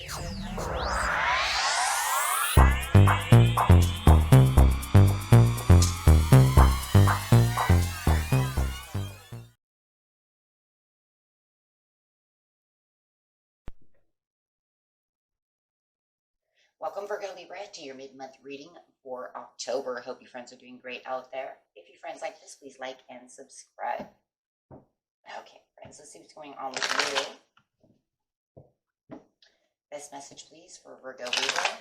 Welcome, Virgo Libra, to your mid-month reading for October. Hope you friends are doing great out there. If you friends like this, please like and subscribe. Okay, friends, let's see what's going on with you. Best message, please, for Virgo Libra.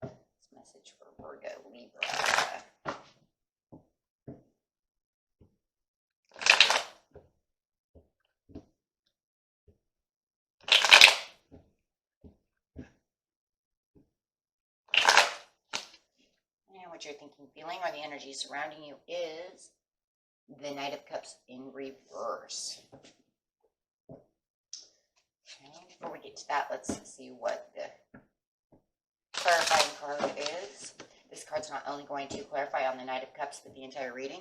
Best message for Virgo Libra. What you're thinking, feeling, or the energy surrounding you is the Knight of Cups in reverse. Okay, before we get to that, let's see what the clarifying card is. This card's not only going to clarify on the Knight of Cups, but the entire reading.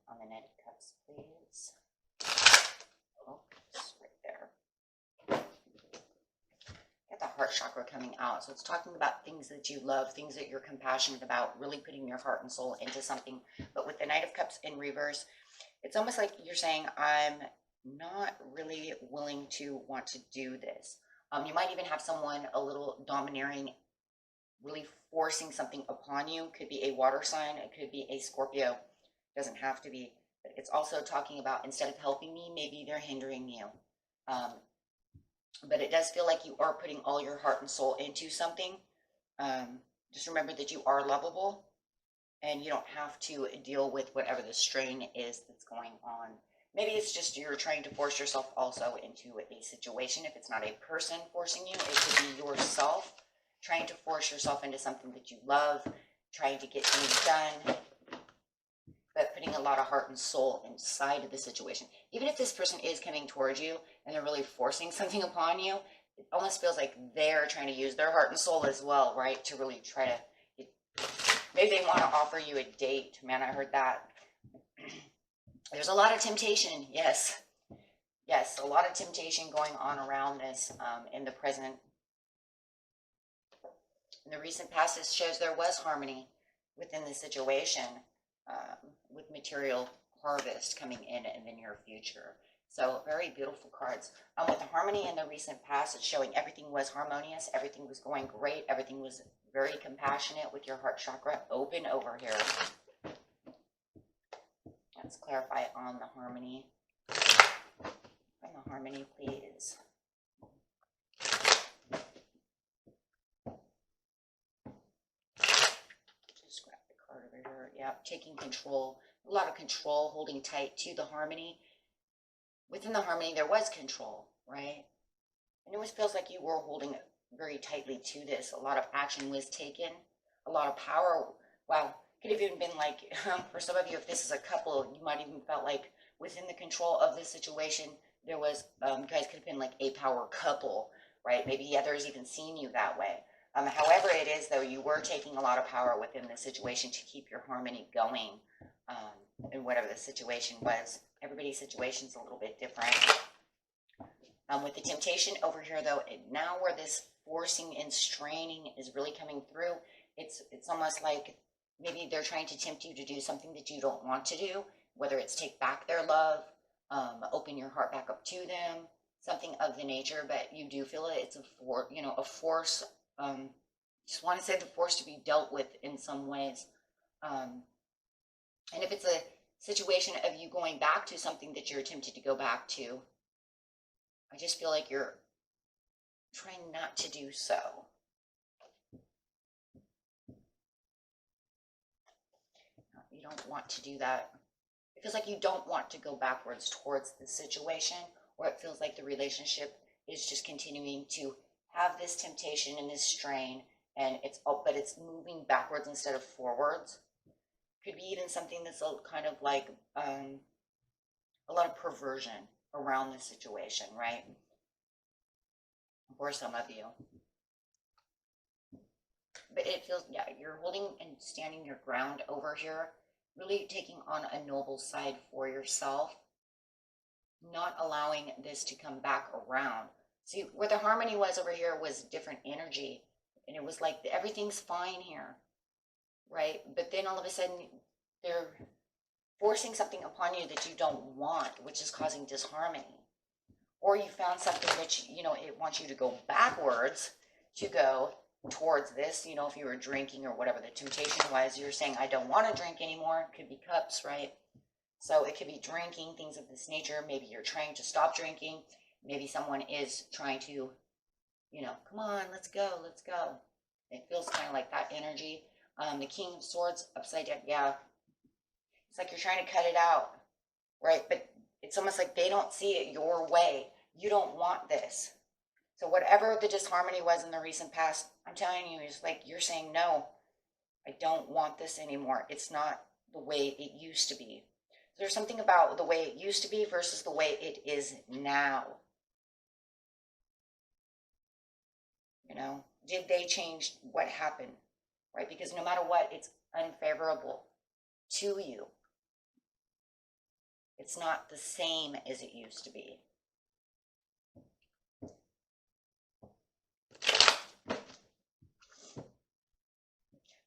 On the Knight of Cups, please. Heart chakra coming out. So it's talking about things that you love, things that you're compassionate about, really putting your heart and soul into something. But with the Knight of Cups in reverse, it's almost like you're saying, I'm not really willing to want to do this. You might even have someone a little domineering, really forcing something upon you. Could be a water sign, it could be a Scorpio, doesn't have to be. But it's also talking about, instead of helping me, maybe they're hindering you. But it does feel like you are putting all your heart and soul into something. Just remember that you are lovable, and you don't have to deal with whatever the strain is that's going on. Maybe it's just you're trying to force yourself also into a situation. If it's not a person forcing you, it could be yourself trying to force yourself into something that you love, trying to get things done, but putting a lot of heart and soul inside of the situation. Even if this person is coming towards you and they're really forcing something upon you, it almost feels like they're trying to use their heart and soul as well, right? To really try to, maybe they want to offer you a date. Man, I heard that. There's a lot of temptation. Yes. Yes, a lot of temptation going on around this in the present. In the recent past, it shows there was harmony within the situation. With material harvest coming in the near future. So very beautiful cards. With the harmony in the recent past, it's showing everything was harmonious, everything was going great, everything was very compassionate with your heart chakra open over here. Let's clarify on the harmony. On the harmony, please. Yeah, taking control, a lot of control, holding tight to the harmony. Within the harmony, there was control, right? And it always feels like you were holding very tightly to this. A lot of action was taken, a lot of power. Wow, could have even been like, for some of you, if this is a couple, you might even felt like within the control of this situation, there was, you guys could have been like a power couple, right? Maybe the others even seen you that way. However it is, though, you were taking a lot of power within the situation to keep your harmony going in whatever the situation was. Everybody's situation is a little bit different. With the temptation over here, though, now where this forcing and straining is really coming through, it's almost like maybe they're trying to tempt you to do something that you don't want to do, whether it's take back their love, open your heart back up to them, something of the nature, but you do feel it. It's a force. Just want to say the force to be dealt with in some ways. And if it's a situation of you going back to something that you're tempted to go back to, I just feel like you're trying not to do so. You don't want to do that. It feels like you don't want to go backwards towards the situation, or it feels like the relationship is just continuing to have this temptation and this strain, and but it's moving backwards instead of forwards. Could be even something that's kind of like a lot of perversion around the situation, right? For some of you. But it feels, yeah, you're holding and standing your ground over here. really taking on a noble side for yourself, not allowing this to come back around. See, where the harmony was over here was different energy, and it was like everything's fine here, right? But then all of a sudden, they're forcing something upon you that you don't want, which is causing disharmony. Or you found something that, you know, it wants you to go backwards to go towards this. You know, if you were drinking or whatever the temptation was, you're saying, I don't want to drink anymore. It could be cups, right? So it could be drinking, things of this nature. Maybe you're trying to stop drinking. Maybe someone is trying to, you know, come on, let's go, let's go. It feels kind of like that energy. The King of Swords upside down, yeah. It's like you're trying to cut it out, right? But it's almost like they don't see it your way. You don't want this. So whatever the disharmony was in the recent past, I'm telling you, it's like you're saying, no, I don't want this anymore. It's not the way it used to be. So there's something about the way it used to be versus the way it is now. You know, did they change what happened, right? Because no matter what, it's unfavorable to you. It's not the same as it used to be.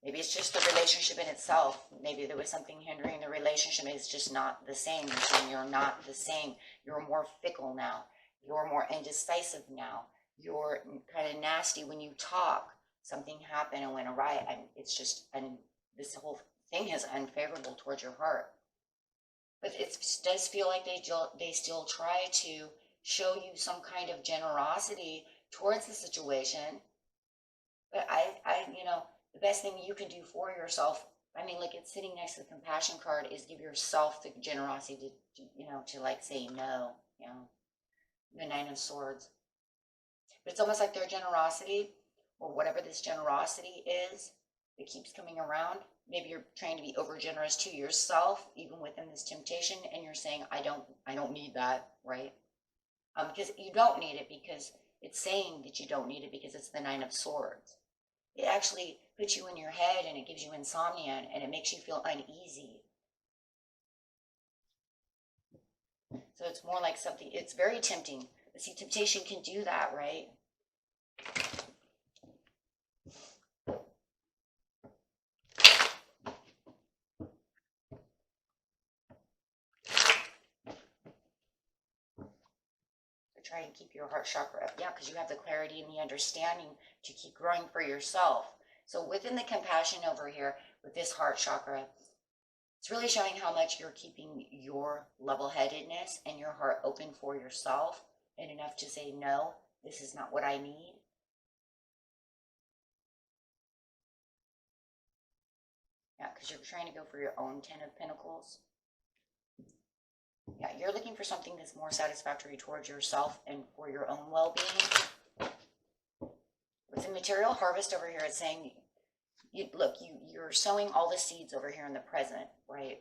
Maybe it's just the relationship in itself. Maybe there was something hindering the relationship. It's just not the same. You're saying you're not the same. You're more fickle now. You're more indecisive now. You're kind of nasty when you talk. Something happened and went awry, and it's just, and this whole thing is unfavorable towards your heart. But it does feel like they still try to show you some kind of generosity towards the situation. But you know, the best thing you can do for yourself, I mean, like it's sitting next to the compassion card, is give yourself the generosity to you know, to like say no, you know, the Nine of Swords. But it's almost like their generosity, or whatever this generosity is, that keeps coming around. Maybe you're trying to be over generous to yourself, even within this temptation, and you're saying, I don't need that, right? Because you don't need it, because it's saying that you don't need it because it's the Nine of Swords. It actually puts you in your head, and it gives you insomnia, and it makes you feel uneasy. So it's more like something, it's very tempting. But see, temptation can do that, right? Try and keep your heart chakra up. Yeah, because you have the clarity and the understanding to keep growing for yourself. So within the compassion over here, with this heart chakra, it's really showing how much you're keeping your level-headedness and your heart open for yourself, and enough to say, no, this is not what I need. Yeah, because you're trying to go for your own Ten of Pentacles. Yeah, you're looking for something that's more satisfactory towards yourself and for your own well-being. With the material harvest over here, it's saying, you're sowing all the seeds over here in the present, right?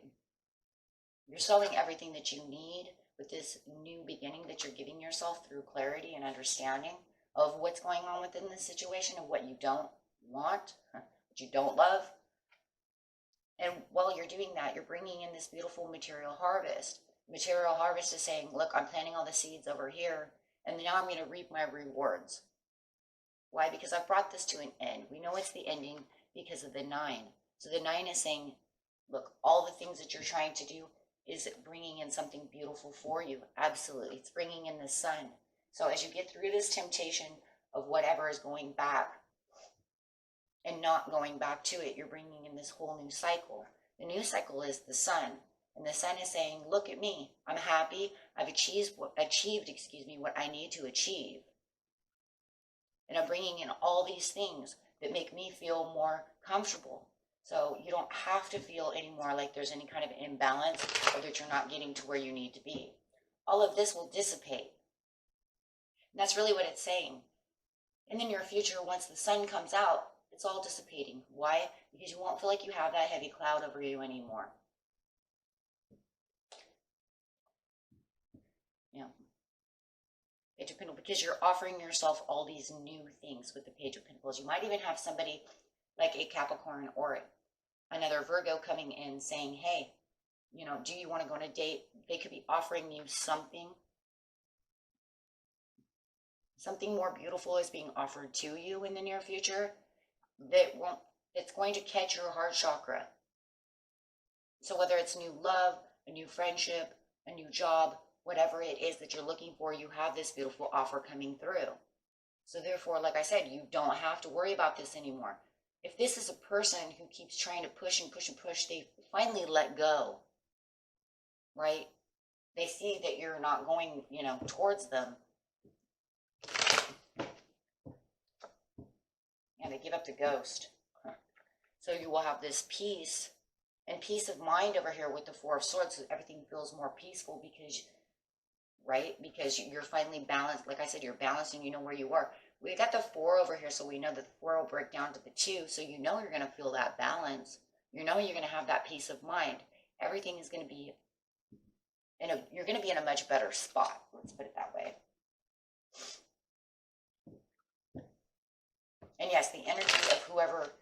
You're sowing everything that you need with this new beginning that you're giving yourself through clarity and understanding of what's going on within the situation, of what you don't want, what you don't love. And while you're doing that, you're bringing in this beautiful material harvest. Material harvest is saying, look, I'm planting all the seeds over here, and now I'm going to reap my rewards. Why? Because I've brought this to an end. We know it's the ending because of the 9. So the 9 is saying, look, all the things that you're trying to do is bringing in something beautiful for you. Absolutely. It's bringing in the sun. So as you get through this temptation of whatever is going back and not going back to it, you're bringing in this whole new cycle. The new cycle is the sun. And the sun is saying, look at me. I'm happy. I've achieved what I need to achieve. And I'm bringing in all these things that make me feel more comfortable. So you don't have to feel anymore like there's any kind of imbalance, or that you're not getting to where you need to be. All of this will dissipate. And that's really what it's saying. In the near future, once the sun comes out, it's all dissipating. Why? Because you won't feel like you have that heavy cloud over you anymore. Yeah. Page of Pentacles, because you're offering yourself all these new things with the Page of Pentacles. You might even have somebody like a Capricorn or another Virgo coming in saying, hey, you know, do you want to go on a date? They could be offering you something. Something more beautiful is being offered to you in the near future it's going to catch your heart chakra. So whether it's new love, a new friendship, a new job, whatever it is that you're looking for, you have this beautiful offer coming through. So therefore, like I said, you don't have to worry about this anymore. If this is a person who keeps trying to push and push and push, they finally let go, right? They see that you're not going, you know, towards them. And they give up the ghost. So you will have this peace and peace of mind over here with the Four of Swords. So everything feels more peaceful because, right? Because you're finally balanced. Like I said, you're balanced and you know where you are. We got the 4 over here, so we know that the 4 will break down to the 2. So you know you're going to feel that balance. You know you're going to have that peace of mind. Everything is going to be you're going to be in a much better spot. Let's put it that way. And yes, the energy of whoever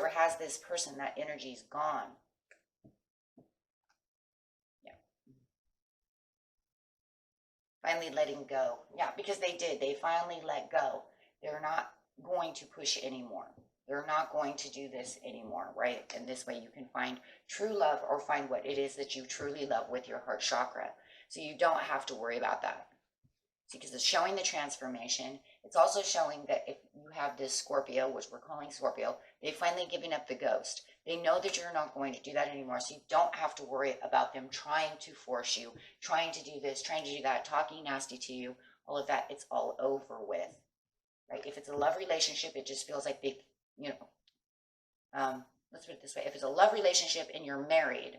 has this person, that energy is gone. Yeah. Finally letting go. Yeah, because they did. They finally let go. They're not going to push anymore. They're not going to do this anymore, right? And this way you can find true love or find what it is that you truly love with your heart chakra. So you don't have to worry about that. See, because it's showing the transformation. It's also showing that if you have this Scorpio, which we're calling Scorpio, they've finally given up the ghost. They know that you're not going to do that anymore. So you don't have to worry about them trying to force you, trying to do this, trying to do that, talking nasty to you, all of that. It's all over with, right? If it's a love relationship, it just feels like they, you know, let's put it this way. If it's a love relationship and you're married,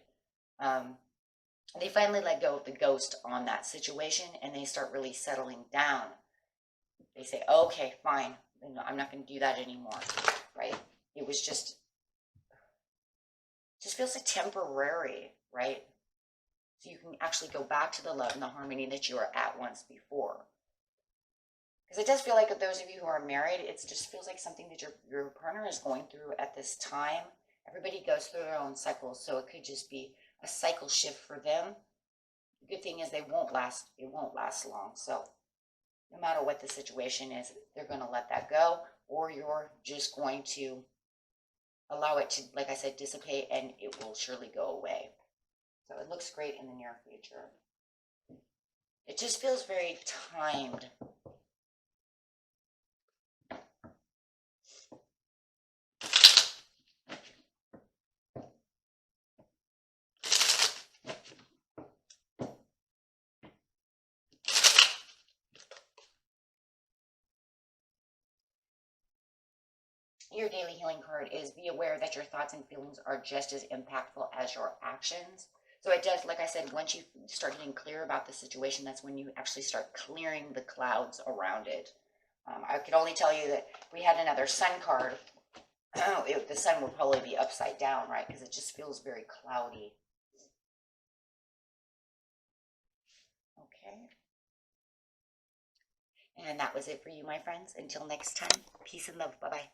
they finally let go of the ghost on that situation and they start really settling down. They say, okay, fine. I'm not going to do that anymore, right? It was just feels like temporary, right? So you can actually go back to the love and the harmony that you were at once before. Because it does feel like, with those of you who are married, it just feels like something that your partner is going through at this time. Everybody goes through their own cycles, so it could just be a cycle shift for them. The good thing is it won't last long. So no matter what the situation is, they're going to let that go, or you're just going to allow it to, like I said, dissipate, and it will surely go away. So it looks great in the near future. It just feels very timed. Your daily healing card is be aware that your thoughts and feelings are just as impactful as your actions. So it does, like I said, once you start getting clear about the situation, that's when you actually start clearing the clouds around it. I could only tell you that if we had another sun card, the sun would probably be upside down, right? Because it just feels very cloudy. Okay. And that was it for you, my friends. Until next time, peace and love. Bye-bye.